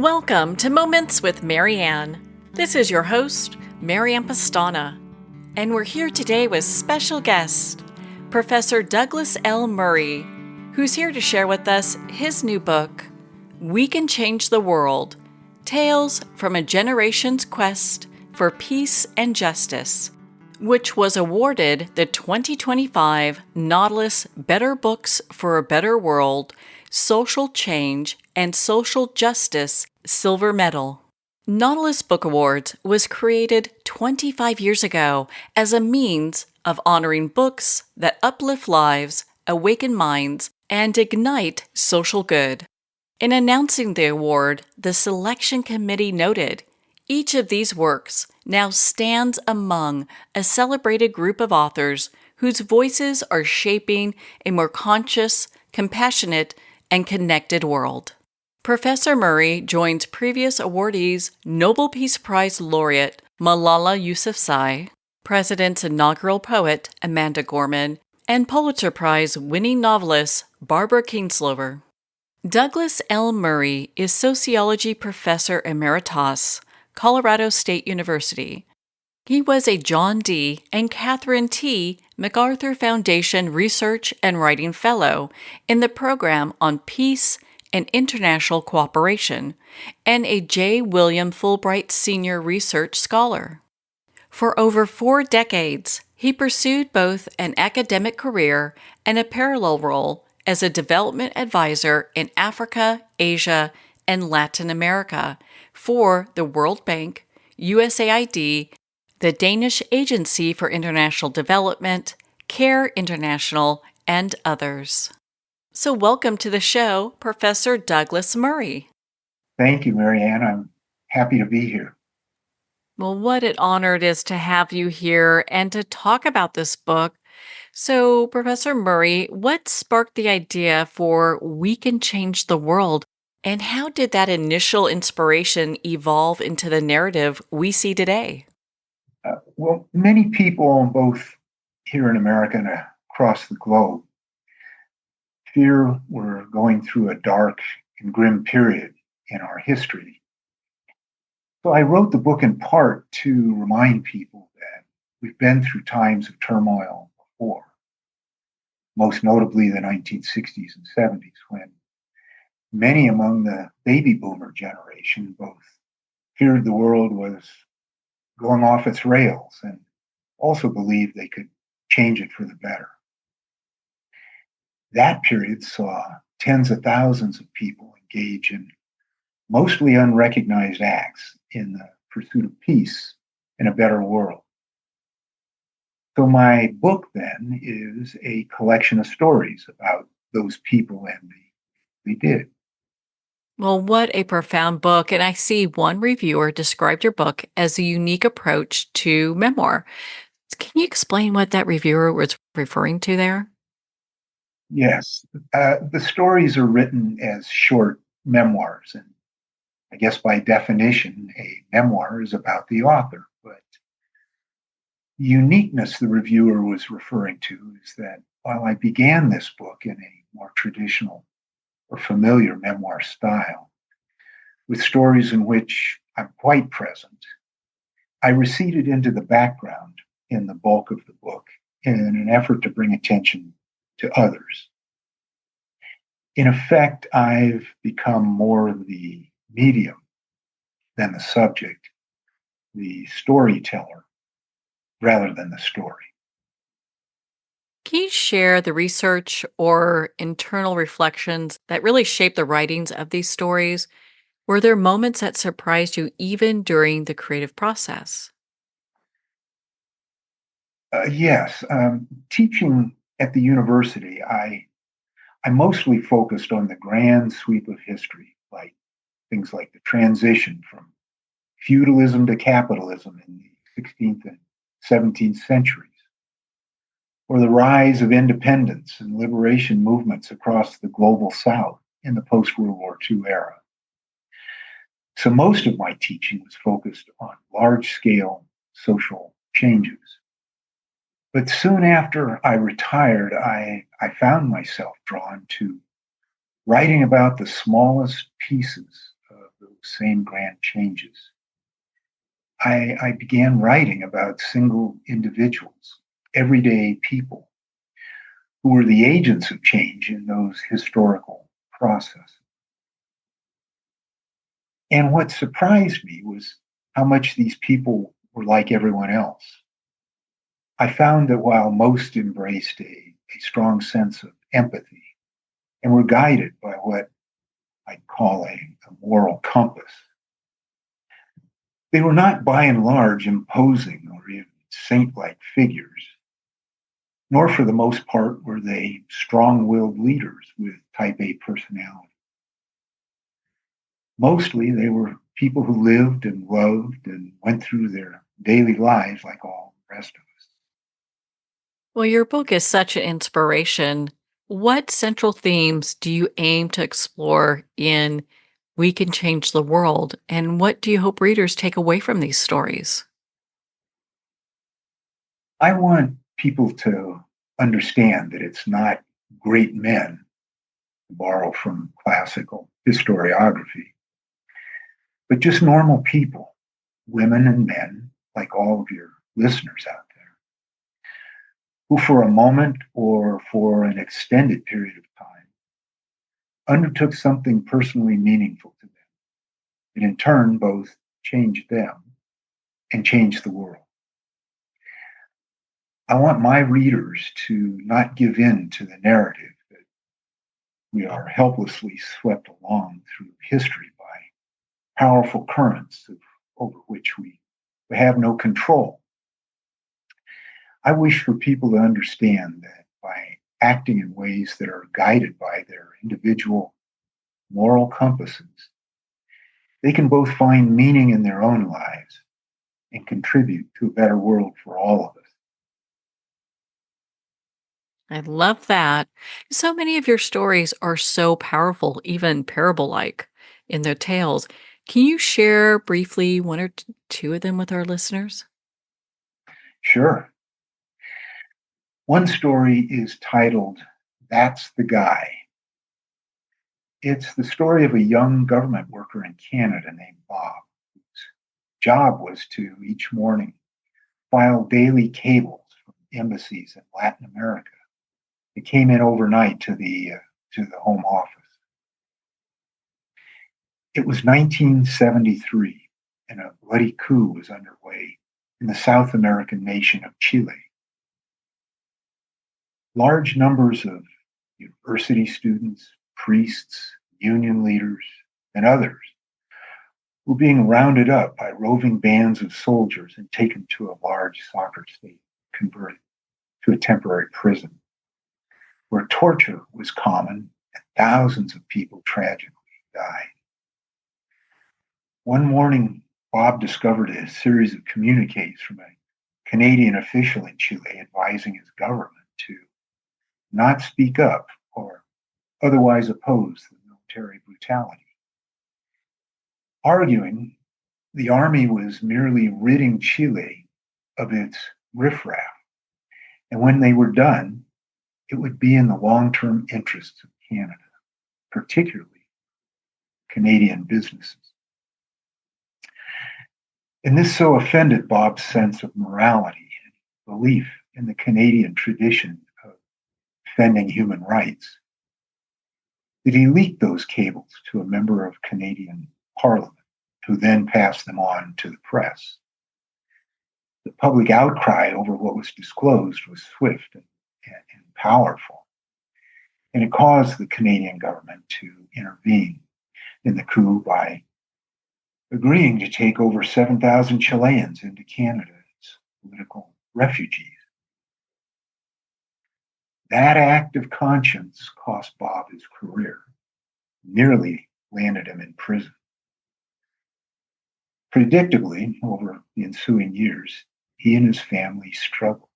Welcome to Moments with Marianne. This is your host, Marianne Pastana, and we're here today with special guest, Professor Douglas L. Murray, who's here to share with us his new book, We Can Change the World, Tales from a Generation's Quest for Peace and Justice, which was awarded the 2025 Nautilus Better Books for a Better World, Social Change and Social Justice Silver Medal. Nautilus Book Awards was created 25 years ago as a means of honoring books that uplift lives, awaken minds, and ignite social good. In announcing the award, the selection committee noted, each of these works now stands among a celebrated group of authors whose voices are shaping a more conscious, compassionate, and connected world. Professor Murray joins previous awardees Nobel Peace Prize laureate Malala Yousafzai, President's inaugural poet Amanda Gorman, and Pulitzer Prize winning novelist Barbara Kingslover. Douglas L. Murray is Sociology Professor Emeritus, Colorado State University. He was a John D. and Catherine T. MacArthur Foundation Research and Writing Fellow in the Program on Peace and International Cooperation, and a J. William Fulbright Senior Research Scholar. For over 4 decades, he pursued both an academic career and a parallel role as a development advisor in Africa, Asia, and Latin America for the World Bank, USAID, the Danish Agency for International Development, CARE International, and others. So welcome to the show, Professor Douglas Murray. Thank you, Marianne. I'm happy to be here. Well, what an honor it is to have you here and to talk about this book. So, Professor Murray, what sparked the idea for We Can Change the World, and how did that initial inspiration evolve into the narrative we see today? Well, many people, both here in America and across the globe, fear we're going through a dark and grim period in our history. So I wrote the book in part to remind people that we've been through times of turmoil before, most notably the 1960s and 70s, when many among the baby boomer generation both feared the world was going off its rails and also believed they could change it for the better. That period saw tens of thousands of people engage in mostly unrecognized acts in the pursuit of peace and a better world. So my book then is a collection of stories about those people and they did. Well, what a profound book. And I see one reviewer described your book as a unique approach to memoir. Can you explain what that reviewer was referring to there? Yes, the stories are written as short memoirs, and I guess by definition, a memoir is about the author. But the uniqueness the reviewer was referring to is that while I began this book in a more traditional or familiar memoir style, with stories in which I'm quite present, I receded into the background in the bulk of the book in an effort to bring attention to others. In effect, I've become more the medium than the subject, the storyteller, rather than the story. Can you share the research or internal reflections that really shaped the writings of these stories? Were there moments that surprised you even during the creative process? Yes, teaching at the university, I mostly focused on the grand sweep of history, like things like the transition from feudalism to capitalism in the 16th and 17th centuries, or the rise of independence and liberation movements across the global South in the post-World War II era. So most of my teaching was focused on large-scale social changes. But soon after I retired, I found myself drawn to writing about the smallest pieces of those same grand changes. I began writing about single individuals, everyday people, who were the agents of change in those historical processes. And what surprised me was how much these people were like everyone else. I found that while most embraced a strong sense of empathy and were guided by what I'd call a moral compass, they were not by and large imposing or even saint like figures, nor for the most part were they strong willed leaders with type A personality. Mostly they were people who lived and loved and went through their daily lives like all the rest of us. Well, your book is such an inspiration. What central themes do you aim to explore in We Can Change the World? And what do you hope readers take away from these stories? I want people to understand that it's not great men, to borrow from classical historiography, but just normal people, women and men, like all of your listeners out there, who for a moment or for an extended period of time undertook something personally meaningful to them, and in turn both changed them and changed the world. I want my readers to not give in to the narrative that we are helplessly swept along through history by powerful currents over which we have no control. I wish for people to understand that by acting in ways that are guided by their individual moral compasses, they can both find meaning in their own lives and contribute to a better world for all of us. I love that. So many of your stories are so powerful, even parable like in their tales. Can you share briefly one or two of them with our listeners? Sure. One story is titled, That's the Guy. It's the story of a young government worker in Canada named Bob, whose job was to each morning file daily cables from embassies in Latin America. It came in overnight to the home office. It was 1973, and a bloody coup was underway in the South American nation of Chile. Large numbers of university students, priests, union leaders, and others were being rounded up by roving bands of soldiers and taken to a large soccer stadium, converted to a temporary prison, where torture was common and thousands of people tragically died. One morning, Bob discovered a series of communiques from a Canadian official in Chile advising his government to not speak up or otherwise oppose the military brutality, arguing the army was merely ridding Chile of its riffraff, and when they were done, it would be in the long-term interests of Canada, particularly Canadian businesses. And this so offended Bob's sense of morality and belief in the Canadian tradition of defending human rights that he leaked those cables to a member of Canadian Parliament, who then passed them on to the press. The public outcry over what was disclosed was swift and powerful, and it caused the Canadian government to intervene in the coup by agreeing to take over 7,000 Chileans into Canada as political refugees. That act of conscience cost Bob his career, nearly landed him in prison. Predictably, over the ensuing years, he and his family struggled.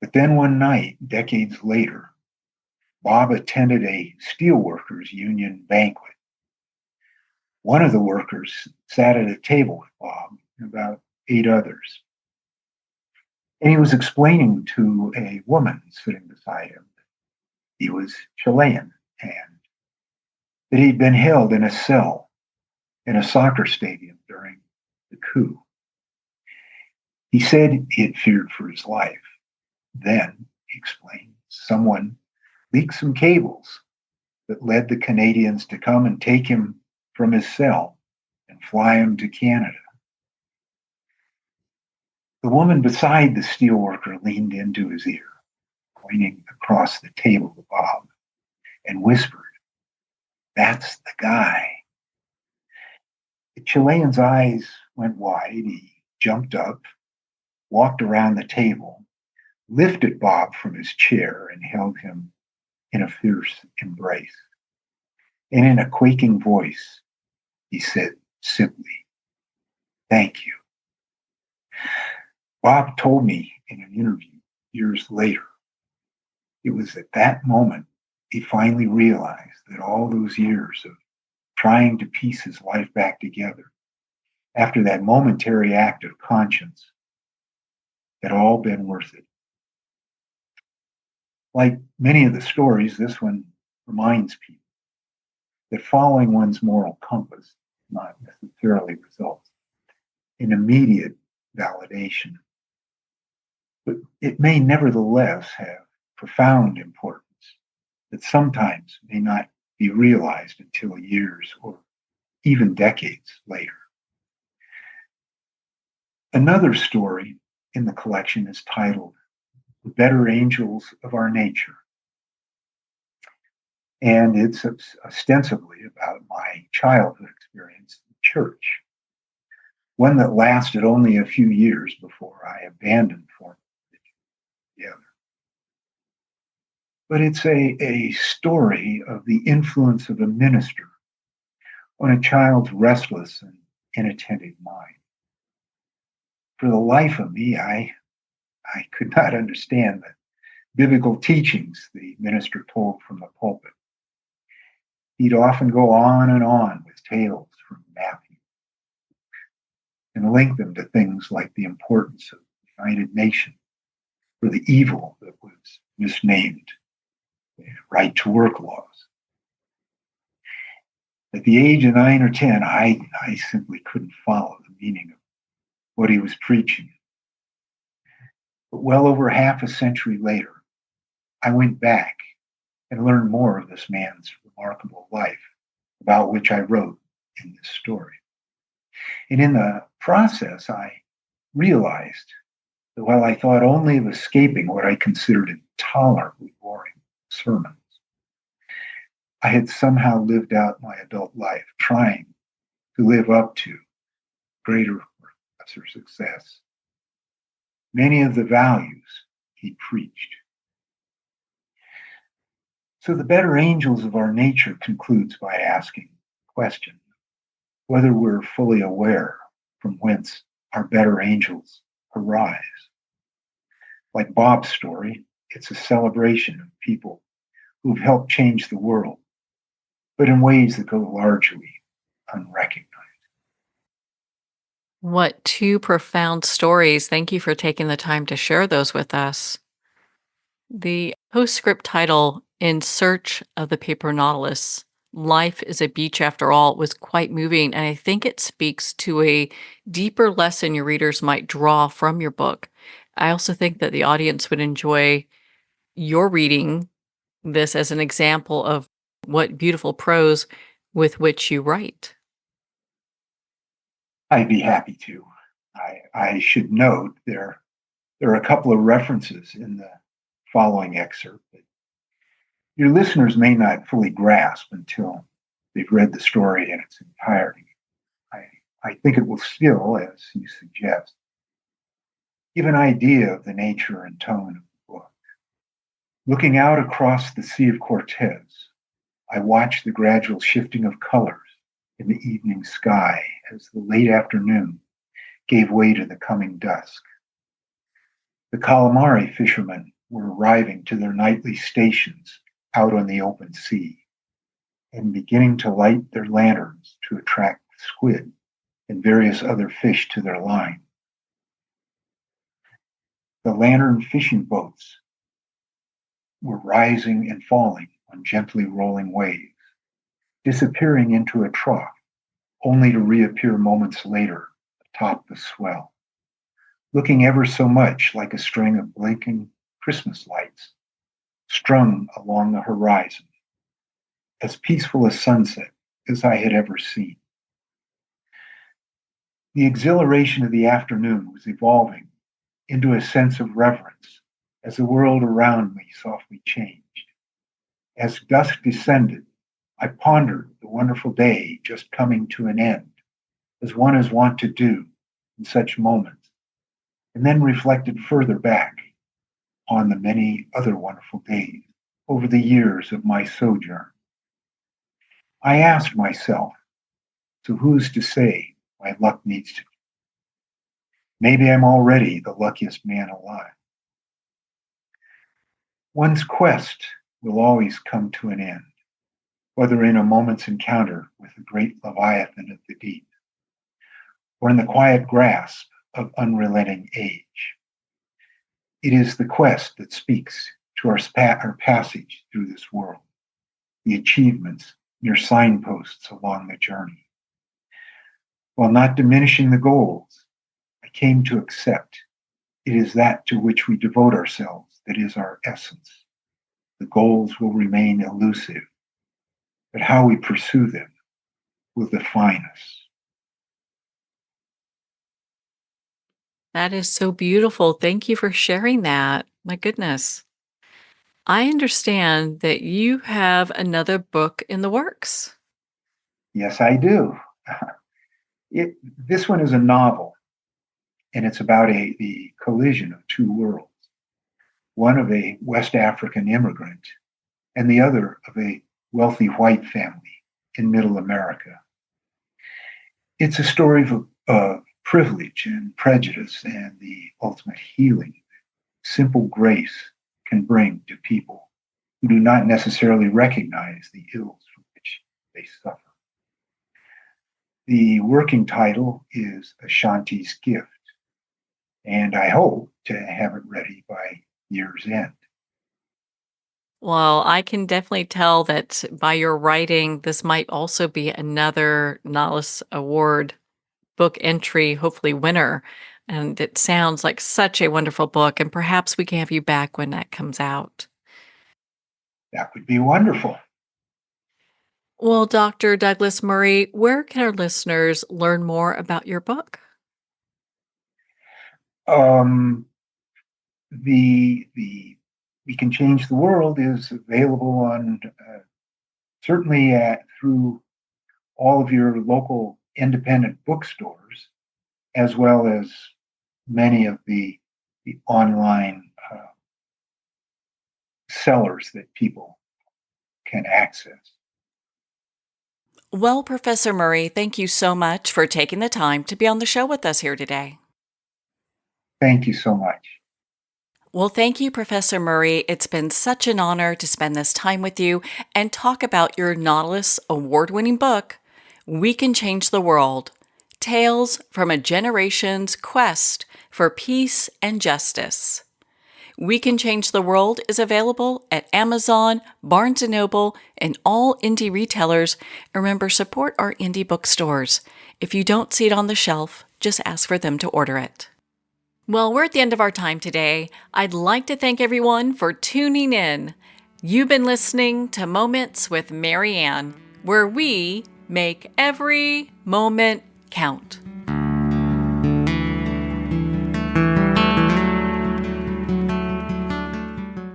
But then one night, decades later, Bob attended a steelworkers union banquet. One of the workers sat at a table with Bob and about 8 others. And he was explaining to a woman sitting beside him that he was Chilean and that he'd been held in a cell in a soccer stadium during the coup. He said he had feared for his life. Then, he explained, someone leaked some cables that led the Canadians to come and take him from his cell and fly him to Canada. The woman beside the steelworker leaned into his ear, pointing across the table to Bob, and whispered, "That's the guy." The Chilean's eyes went wide. He jumped up, walked around the table, lifted Bob from his chair, and held him in a fierce embrace. And in a quaking voice, he said simply, "Thank you." Bob told me in an interview years later, it was at that moment he finally realized that all those years of trying to piece his life back together, after that momentary act of conscience, had all been worth it. Like many of the stories, this one reminds people that following one's moral compass not necessarily results in immediate validation, but it may nevertheless have profound importance that sometimes may not be realized until years or even decades later. Another story in the collection is titled "The Better Angels of Our Nature," and it's ostensibly about my childhood experience in church, one that lasted only a few years before I abandoned formal religion altogether. But it's a story of the influence of a minister on a child's restless and inattentive mind. For the life of me, I could not understand the biblical teachings the minister told from the pulpit. He'd often go on and on with tales from Matthew and link them to things like the importance of the United Nations or the evil that was misnamed right to work laws. At the age of 9 or 10, I simply couldn't follow the meaning of what he was preaching. But well over half a century later, I went back and learned more of this man's remarkable life, about which I wrote in this story. And in the process, I realized that while I thought only of escaping what I considered intolerably boring sermons, I had somehow lived out my adult life trying to live up to greater or lesser success many of the values he preached. So the better angels of our nature concludes by asking the question whether we're fully aware from whence our better angels arise. Like Bob's story, it's a celebration of people who've helped change the world, but in ways that go largely unrecognized. What two profound stories. Thank you for taking the time to share those with us. The postscript title, "In Search of the Paper Nautilus, Life is a Beach After All," was quite moving, and I think it speaks to a deeper lesson your readers might draw from your book. I also think that the audience would enjoy your reading this as an example of what beautiful prose with which you write. I'd be happy to. I should note there are a couple of references in the following excerpt that your listeners may not fully grasp until they've read the story in its entirety. I think it will still, as you suggest, give an idea of the nature and tone of the book. Looking out across the Sea of Cortez, I watched the gradual shifting of colors in the evening sky as the late afternoon gave way to the coming dusk. The calamari fishermen were arriving to their nightly stations out on the open sea and beginning to light their lanterns to attract squid and various other fish to their line. The lantern fishing boats were rising and falling on gently rolling waves, disappearing into a trough only to reappear moments later atop the swell, looking ever so much like a string of blinking Christmas lights strung along the horizon, as peaceful a sunset as I had ever seen. The exhilaration of the afternoon was evolving into a sense of reverence as the world around me softly changed. As dusk descended, I pondered the wonderful day just coming to an end, as one is wont to do in such moments, and then reflected further back on the many other wonderful days over the years of my sojourn. I asked myself, so who's to say my luck needs to be? Maybe I'm already the luckiest man alive. One's quest will always come to an end, whether in a moment's encounter with the great Leviathan of the deep, or in the quiet grasp of unrelenting age. It is the quest that speaks to our passage through this world, the achievements mere signposts along the journey. While not diminishing the goals, I came to accept it is that to which we devote ourselves that is our essence. The goals will remain elusive, but how we pursue them will define us. That is so beautiful. Thank you for sharing that. My goodness. I understand that you have another book in the works. Yes, I do. This one is a novel, and it's about the collision of two worlds, one of a West African immigrant and the other of a wealthy white family in Middle America. It's a story of privilege and prejudice and the ultimate healing that simple grace can bring to people who do not necessarily recognize the ills from which they suffer. The working title is Ashanti's Gift, and I hope to have it ready by year's end. Well, I can definitely tell that by your writing, this might also be another Nautilus Award book entry, hopefully winner. And it sounds like such a wonderful book, and perhaps we can have you back when that comes out. That would be wonderful. Well, Dr. Douglas Murray, where can our listeners learn more about your book? The We Can Change the World is available on certainly through all of your local independent bookstores, as well as many of the online sellers that people can access. Well, Professor Murray, thank you so much for taking the time to be on the show with us here today. Thank you so much. Well, thank you, Professor Murray. It's been such an honor to spend this time with you and talk about your Nautilus award-winning book, We Can Change the World: Tales from a Generation's Quest for Peace and Justice. We Can Change the World is available at Amazon, Barnes & Noble, and all indie retailers. Remember, support our indie bookstores. If you don't see it on the shelf, just ask for them to order it. Well, we're at the end of our time today. I'd like to thank everyone for tuning in. You've been listening to Moments with Mary Ann, where we make every moment count.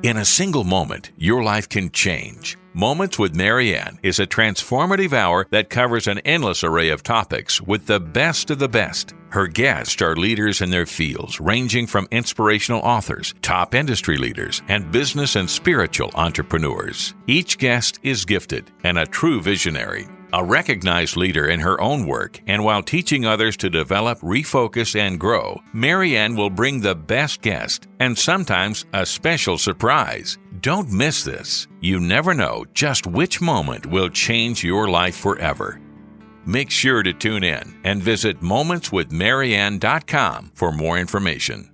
In a single moment, your life can change. Moments with Mary Ann is a transformative hour that covers an endless array of topics with the best of the best. Her guests are leaders in their fields, ranging from inspirational authors, top industry leaders, and business and spiritual entrepreneurs. Each guest is gifted and a true visionary, a recognized leader in her own work, and while teaching others to develop, refocus, and grow, Mary Ann will bring the best guest and sometimes a special surprise. Don't miss this. You never know just which moment will change your life forever. Make sure to tune in and visit momentswithmaryann.com for more information.